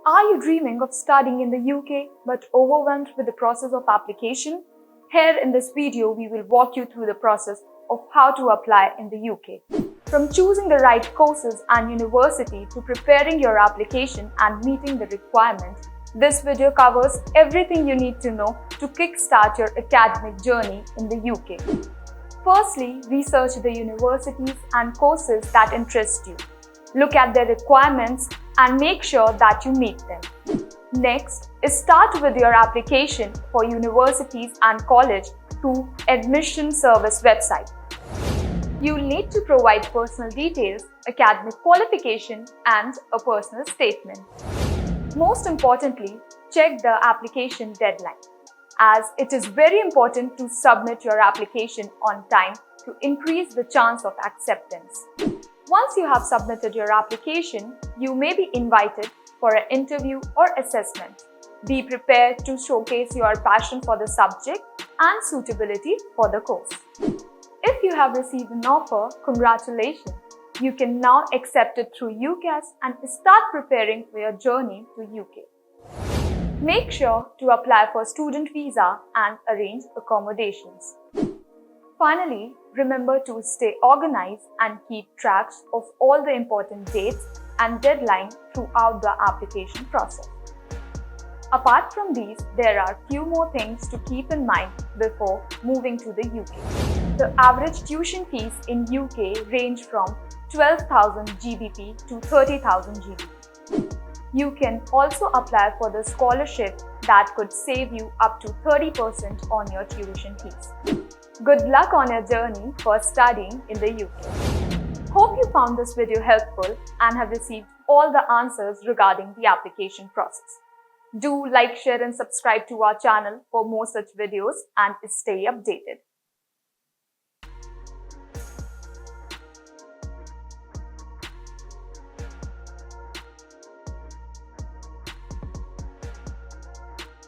Are you dreaming of studying in the UK but overwhelmed with the process of application? Here in this video, we will walk you through the process of how to apply in the UK. From choosing the right courses and university to preparing your application and meeting the requirements, this video covers everything you need to know to kickstart your academic journey in the UK. Firstly, research the universities and courses that interest you. Look at their requirements and make sure that you meet them. Next is start with your application for universities and college through Admission Service website. You'll need to provide personal details, academic qualification, and a personal statement. Most importantly, check the application deadline, as it is very important to submit your application on time to increase the chance of acceptance. Once you have submitted your application, you may be invited for an interview or assessment. Be prepared to showcase your passion for the subject and suitability for the course. If you have received an offer, congratulations! You can now accept it through UCAS and start preparing for your journey to UK. Make sure to apply for student visa and arrange accommodations. Finally, remember to stay organized and keep tracks of all the important dates and deadlines throughout the application process. Apart from these, there are few more things to keep in mind before moving to the UK. The average tuition fees in UK range from 12,000 GBP to 30,000 GBP. You can also apply for the scholarship that could save you up to 30% on your tuition fees. Good luck on your journey for studying in the UK. Hope you found this video helpful and have received all the answers regarding the application process. Do like, share and subscribe to our channel for more such videos and stay updated.